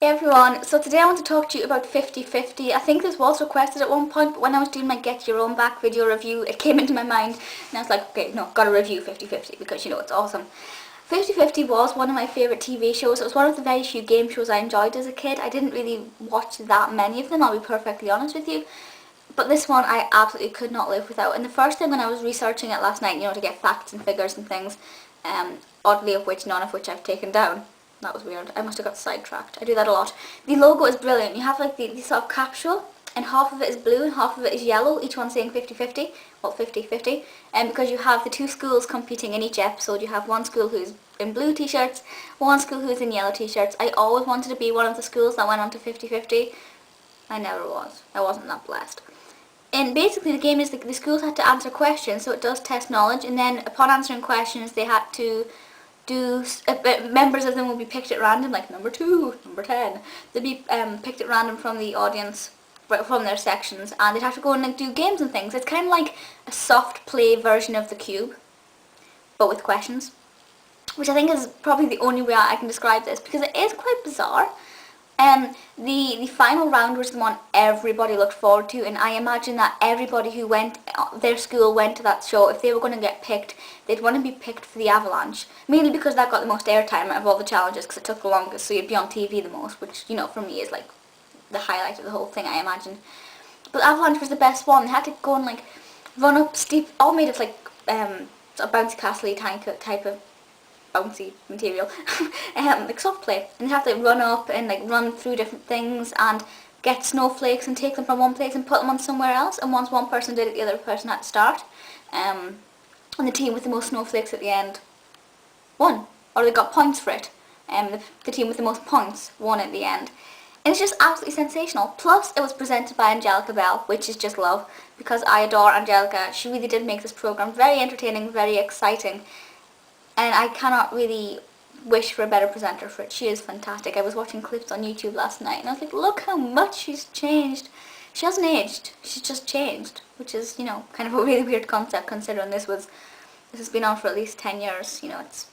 Hey everyone, so today I want to talk to you about 50/50. I think this was requested at one point, but when I was doing my Get Your Own Back video review, it came into my mind, and I was like, okay, no, gotta review 50/50 because you know it's awesome. 50/50 was one of my favourite TV shows. It was one of the very few game shows I enjoyed as a kid. I didn't really watch that many of them, I'll be perfectly honest with you. But this one I absolutely could not live without. And the first thing when I was researching it last night, you know, to get facts and figures and things, oddly of which, none of which I've taken down. That was weird. I must have got sidetracked. I do that a lot. The logo is brilliant. You have like the sort of capsule, and half of it is blue and half of it is yellow, each one saying 50/50, well 50/50, and because you have the two schools competing in each episode. You have one school who's in blue t-shirts, one school who's in yellow t-shirts. I always wanted to be one of the schools that went on to 50/50. I never was. I wasn't that blessed. And basically the game is the schools had to answer questions, so it does test knowledge, and then upon answering questions they had to members of them will be picked at random, like number 2, number 10. They'll be picked at random from the audience, from their sections, and they'd have to go and like do games and things. It's kind of like a soft play version of the Cube, but with questions, which I think is probably the only way I can describe this, because it is quite bizarre. The final round was the one everybody looked forward to, and I imagine that everybody who went, their school went to that show, if they were going to get picked, they'd want to be picked for the Avalanche, mainly because that got the most airtime out of all the challenges, because it took the longest, so you'd be on TV the most, which, you know, for me is like the highlight of the whole thing, I imagine. But Avalanche was the best one. They had to go and like run up steep, all made of like sort of bouncy castle-y type of bouncy material, like soft play, and you have to like, run up and like run through different things and get snowflakes and take them from one place and put them on somewhere else, and once one person did it, the other person had to start, and the team with the most snowflakes at the end won, or they got points for it, and the team with the most points won at the end. And it's just absolutely sensational. Plus it was presented by Angellica, which is just love, because I adore Angellica. She really did make this program very entertaining, very exciting, and I cannot really wish for a better presenter for it. She is fantastic. I was watching clips on YouTube last night and I was like, look how much she's changed. She hasn't aged, she's just changed, which is, you know, kind of a really weird concept considering this has been on for at least 10 years, you know, it's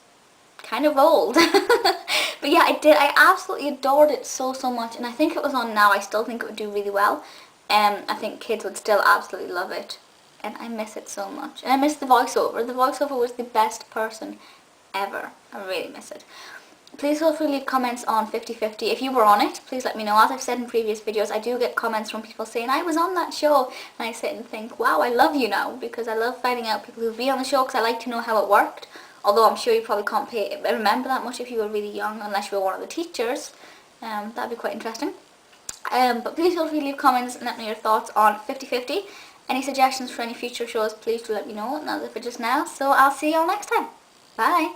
kind of old. But yeah, I absolutely adored it so much, and I think it was on now. I still think it would do really well. I think kids would still absolutely love it. And I miss it so much. And I miss the voiceover. The voiceover was the best person ever. I really miss it. Please feel free to leave comments on 50/50. If you were on it, please let me know. As I've said in previous videos, I do get comments from people saying, I was on that show. And I sit and think, wow, I love you now. Because I love finding out people who've been on the show, because I like to know how it worked. Although I'm sure you probably can't remember that much if you were really young, unless you were one of the teachers. That'd be quite interesting. But please feel free to leave comments and let me know your thoughts on 50/50. Any suggestions for any future shows, please do let me know. And that's it for just now, so I'll see you all next time. Bye!